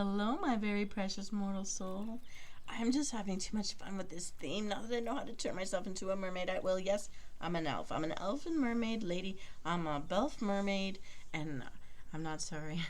hello, my very precious mortal soul. I'm just having too much fun with this theme now that I know how to turn myself into a mermaid. Yes, I'm an elf. I'm an elfin mermaid lady. I'm a belf mermaid, and I'm not sorry.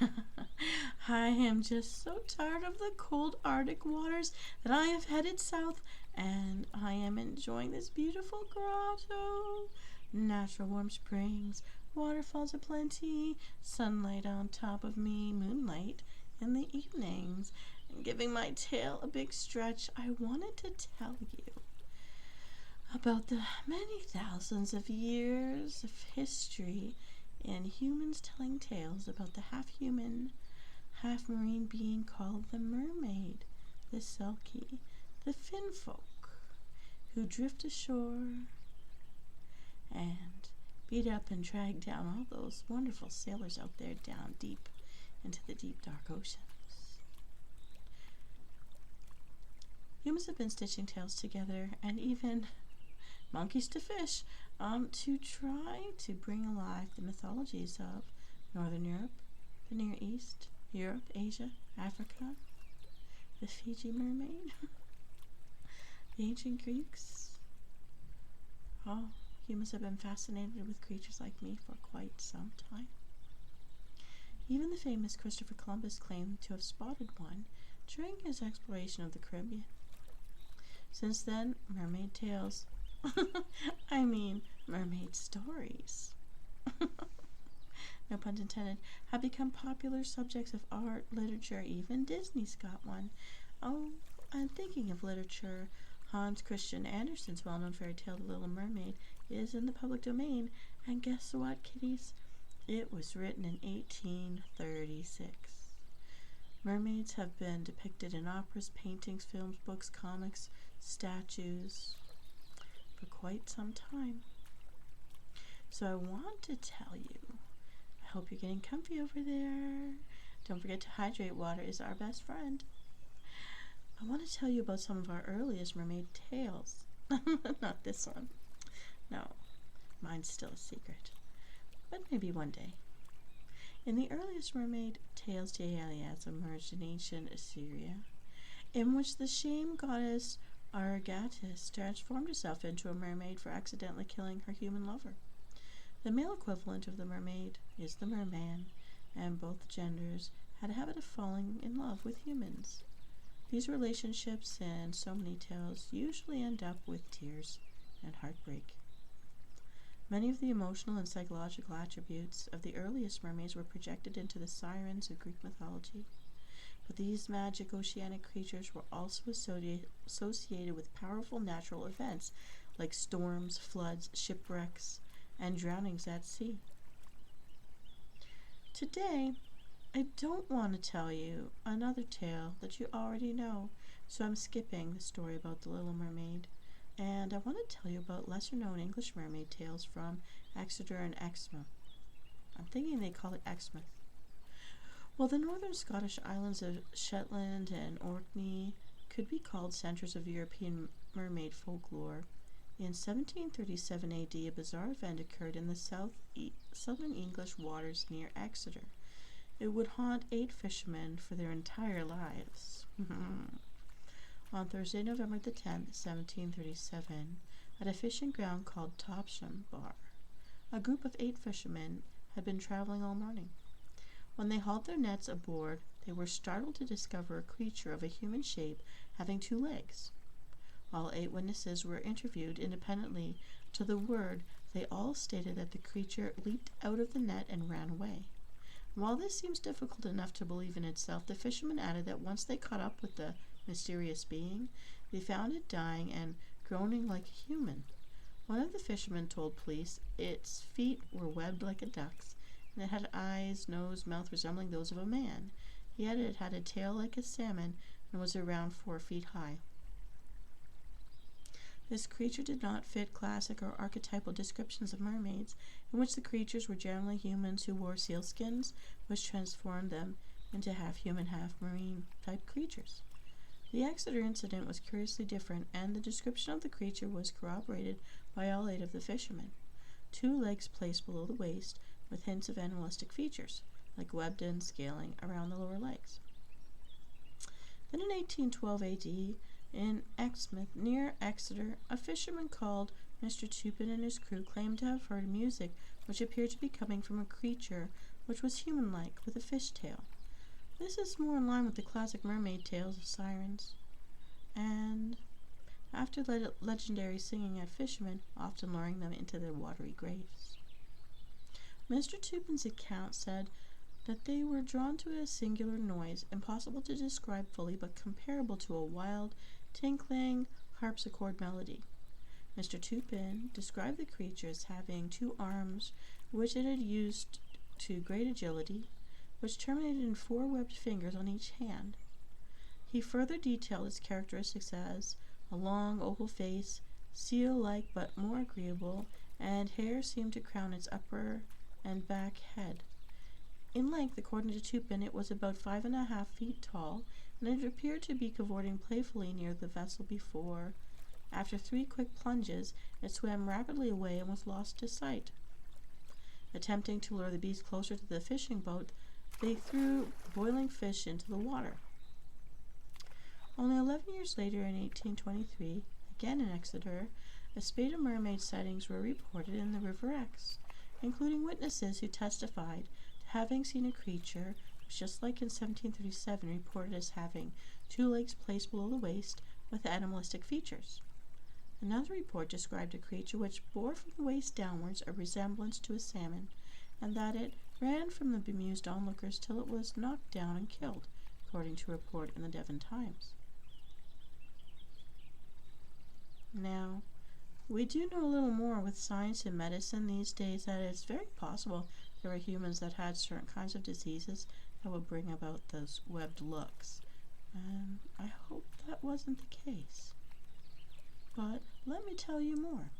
I am just so tired of the cold Arctic waters that I have headed south, and I am enjoying this beautiful grotto. Natural warm springs, waterfalls aplenty, sunlight on top of me, moonlight in the evenings, and giving my tail a big stretch. I wanted to tell you about the many thousands of years of history and humans telling tales about the half-human, half-marine being called the mermaid, the selkie, the finfolk, who drift ashore and beat up and drag down all those wonderful sailors out there down deep into the deep dark oceans. Humans have been stitching tales together, and even monkeys to fish, to try to bring alive the mythologies of Northern Europe, the Near East, Europe, Asia, Africa, the Fiji mermaid, the ancient Greeks. Oh, humans have been fascinated with creatures like me for quite some time. Even the famous Christopher Columbus claimed to have spotted one during his exploration of the Caribbean. Since then, mermaid tales, mermaid stories, no pun intended, have become popular subjects of art, literature, even Disney's got one. Oh, I'm thinking of literature. Hans Christian Andersen's well-known fairy tale, The Little Mermaid, is in the public domain, and guess what, kiddies? It was written in 1836. Mermaids have been depicted in operas, paintings, films, books, comics, statues for quite some time. So I want to tell you, I hope you're getting comfy over there. Don't forget to hydrate. Water is our best friend. I want to tell you about some of our earliest mermaid tales. Not this one. No, mine's still a secret. But maybe one day. In the earliest mermaid tales, Daialias emerged in ancient Assyria, in which the shame goddess Argatis transformed herself into a mermaid for accidentally killing her human lover. The male equivalent of the mermaid is the merman, and both genders had a habit of falling in love with humans. These relationships in so many tales usually end up with tears and heartbreak. Many of the emotional and psychological attributes of the earliest mermaids were projected into the sirens of Greek mythology. But these magic oceanic creatures were also associated with powerful natural events like storms, floods, shipwrecks, and drownings at sea. Today, I don't want to tell you another tale that you already know, so I'm skipping the story about the Little Mermaid. And I want to tell you about lesser-known English mermaid tales from Exeter and Exmouth. I'm thinking they call it Exmouth. Well, the northern Scottish islands of Shetland and Orkney could be called centers of European mermaid folklore. In 1737 AD, a bizarre event occurred in the southern English waters near Exeter. It would haunt 8 fishermen for their entire lives. On Thursday, November the 10th, 1737, at a fishing ground called Topsham Bar, a group of 8 fishermen had been traveling all morning. When they hauled their nets aboard, they were startled to discover a creature of a human shape having 2 legs. All 8 witnesses were interviewed independently. To the word, they all stated that the creature leaped out of the net and ran away. While this seems difficult enough to believe in itself, the fishermen added that once they caught up with the mysterious being, they found it dying and groaning like a human. One of the fishermen told police its feet were webbed like a duck's, and it had eyes, nose, mouth resembling those of a man. Yet it had a tail like a salmon and was around 4 feet high. This creature did not fit classic or archetypal descriptions of mermaids, in which the creatures were generally humans who wore sealskins, which transformed them into half-human, half-marine type creatures. The Exeter incident was curiously different, and the description of the creature was corroborated by all 8 of the fishermen. 2 legs placed below the waist, with hints of animalistic features, like webbed-in scaling around the lower legs. Then in 1812 AD, in Exmouth, near Exeter, a fisherman called Mr. Tupin and his crew claimed to have heard music which appeared to be coming from a creature which was human-like with a fish tail. This is more in line with the classic mermaid tales of sirens, and after legendary singing of fishermen, often luring them into their watery graves. Mr. Tupin's account said that they were drawn to a singular noise, impossible to describe fully but comparable to a wild, tinkling harpsichord melody. Mr. Tupin described the creature as having 2 arms, which it had used to great agility, which terminated in 4 webbed fingers on each hand. He further detailed its characteristics as a long oval face, seal-like but more agreeable, and hair seemed to crown its upper and back head. In length, according to Tupin, it was about 5.5 feet tall, and it appeared to be cavorting playfully near the vessel before, after 3 quick plunges, it swam rapidly away and was lost to sight. Attempting to lure the beast closer to the fishing boat, they threw boiling fish into the water. Only 11 years later, in 1823, again in Exeter, a spate of mermaid sightings were reported in the River Exe, including witnesses who testified to having seen a creature which, just like in 1737, reported as having 2 legs placed below the waist with animalistic features. Another report described a creature which bore from the waist downwards a resemblance to a salmon, and that it ran from the bemused onlookers till it was knocked down and killed, according to a report in the Devon Times. Now, we do know a little more with science and medicine these days that it's very possible there were humans that had certain kinds of diseases that would bring about those webbed looks. And I hope that wasn't the case. But let me tell you more.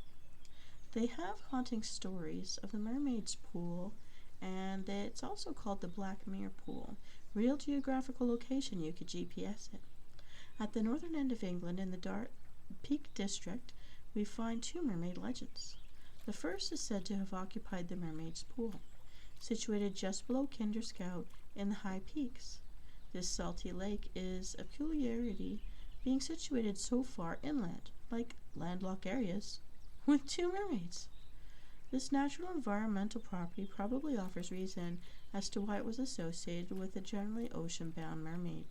They have haunting stories of the Mermaid's Pool, and it's also called the Black Mere Pool. Real geographical location, you could GPS it. At the northern end of England, in the Dark Peak district, we find 2 mermaid legends. The first is said to have occupied the Mermaid's Pool, situated just below Kinderscout in the High Peaks. This salty lake is a peculiarity, being situated so far inland, like landlocked areas, with 2 mermaids. This natural environmental property probably offers reason as to why it was associated with a generally ocean-bound mermaid.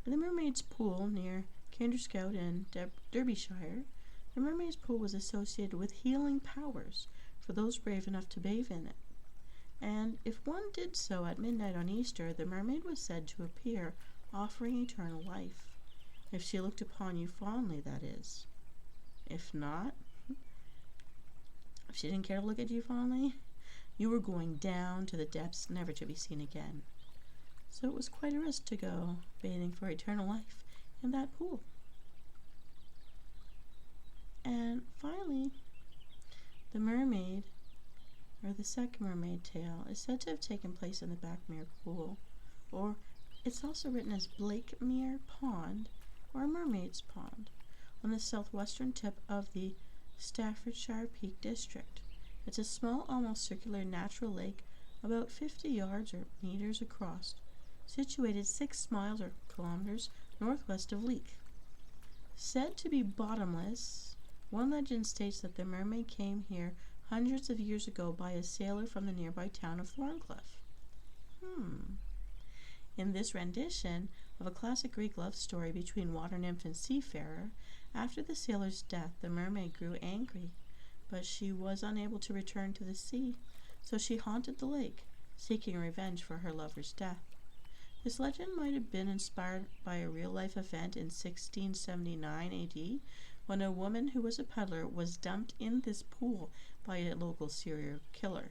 In the Mermaid's Pool near Kinderscout in Derbyshire, the Mermaid's Pool was associated with healing powers for those brave enough to bathe in it. And if one did so at midnight on Easter, the mermaid was said to appear, offering eternal life. If she looked upon you fondly, that is. If not, if she didn't care to look at you fondly, you were going down to the depths, never to be seen again. So it was quite a risk to go bathing for eternal life in that pool. And finally, the mermaid, or the second mermaid tale, is said to have taken place in the Blackmere Pool, or it's also written as Blakemere Pond, or Mermaid's Pond, on the southwestern tip of the Staffordshire Peak District. It's a small, almost circular natural lake about 50 yards or meters across, situated 6 miles or kilometers northwest of Leek. Said to be bottomless, one legend states that the mermaid came here hundreds of years ago by a sailor from the nearby town of Thorncliffe. In this rendition of a classic Greek love story between water nymph and seafarer, after the sailor's death, the mermaid grew angry, but she was unable to return to the sea, so she haunted the lake, seeking revenge for her lover's death. This legend might have been inspired by a real-life event in 1679 AD, when a woman who was a peddler was dumped in this pool by a local serial killer.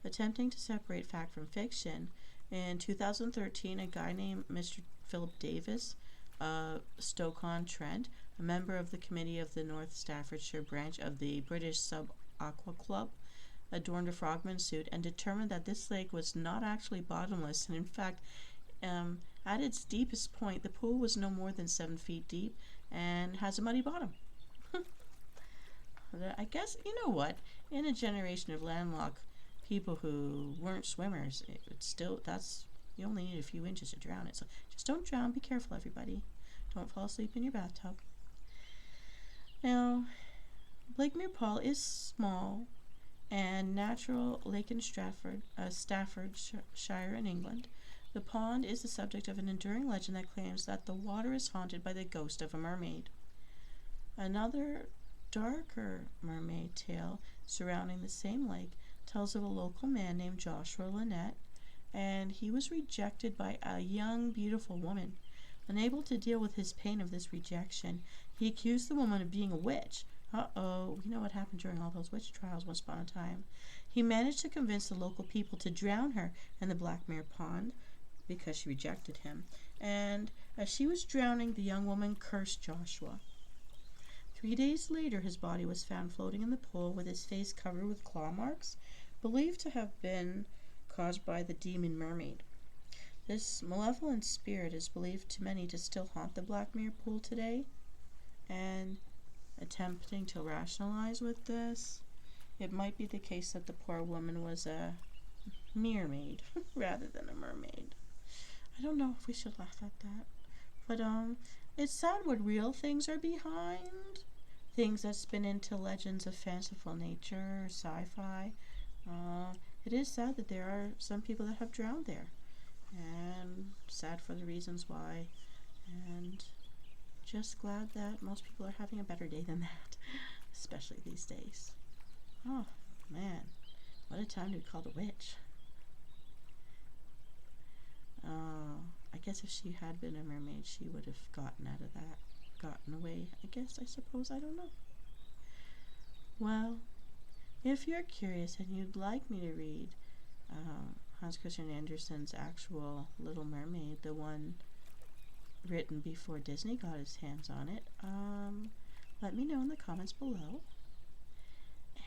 Attempting to separate fact from fiction, in 2013, a guy named Mr. Philip Davis of Stoke-on-Trent, a member of the committee of the North Staffordshire branch of the British Sub-Aqua Club, adorned a frogman suit and determined that this lake was not actually bottomless, and in fact, at its deepest point, the pool was no more than 7 feet deep and has a muddy bottom. I guess, you know what, in a generation of landlocked people who weren't swimmers, that's You only need a few inches to drown it. So just don't drown. Be careful, everybody. Don't fall asleep in your bathtub. Now, Blakemere is small and natural lake in Staffordshire in England. The pond is the subject of an enduring legend that claims that the water is haunted by the ghost of a mermaid. Another darker mermaid tale surrounding the same lake tells of a local man named Joshua Lynette, and he was rejected by a young, beautiful woman. Unable to deal with his pain of this rejection, he accused the woman of being a witch. Uh-oh, you know what happened during all those witch trials once upon a time. He managed to convince the local people to drown her in the Blakemere Pond because she rejected him. And as she was drowning, the young woman cursed Joshua. 3 days later, his body was found floating in the pool with his face covered with claw marks, believed to have been caused by the demon Mermaid. This malevolent spirit is believed to many to still haunt the Blakemere pool today, and attempting to rationalize with this, it might be the case that the poor woman was a mermaid rather than a mermaid. I don't know if we should laugh at that, but it's sad what real things are behind things that spin into legends of fanciful nature or sci-fi. It is sad that there are some people that have drowned there, and sad for the reasons why, and just glad that most people are having a better day than that, especially these days. Oh man, what a time to be called a witch. I guess if she had been a mermaid, she would have gotten out of that, gotten away, I suppose, I don't know. Well, if you're curious and you'd like me to read Hans Christian Andersen's actual Little Mermaid, the one written before Disney got his hands on it, let me know in the comments below.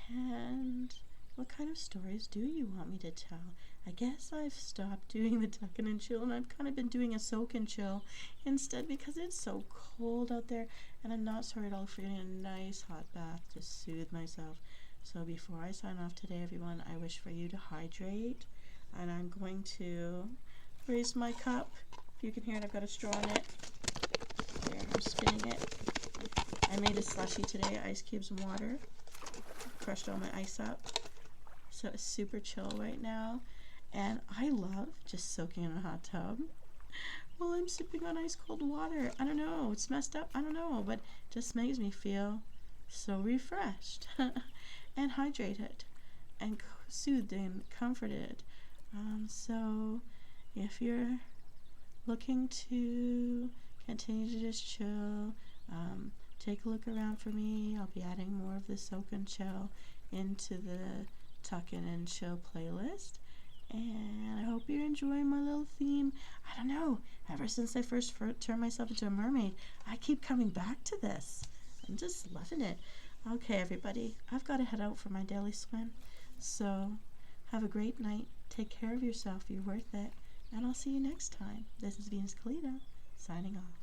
And what kind of stories do you want me to tell? I guess I've stopped doing the tuck in and chill, and I've kind of been doing a soak and chill instead because it's so cold out there, and I'm not sorry at all for getting a nice hot bath to soothe myself. So before I sign off today, everyone, I wish for you to hydrate, and I'm going to raise my cup. If you can hear it, I've got a straw in it. There, I'm spinning it. I made a slushie today, ice cubes and water. Crushed all my ice up. So it's super chill right now. And I love just soaking in a hot tub while I'm sipping on ice cold water. I don't know, it's messed up, I don't know, but it just makes me feel so refreshed and hydrated and soothed and comforted. So if you're looking to continue to just chill, take a look around for me. I'll be adding more of the soak and chill into the tuck in and chill playlist. And I hope you're enjoying my little theme. I don't know, ever since I first turned myself into a mermaid, I keep coming back to this. I'm just loving it. Okay, everybody, I've got to head out for my daily swim. So have a great night. Take care of yourself. You're worth it. And I'll see you next time. This is Venus Callida, signing off.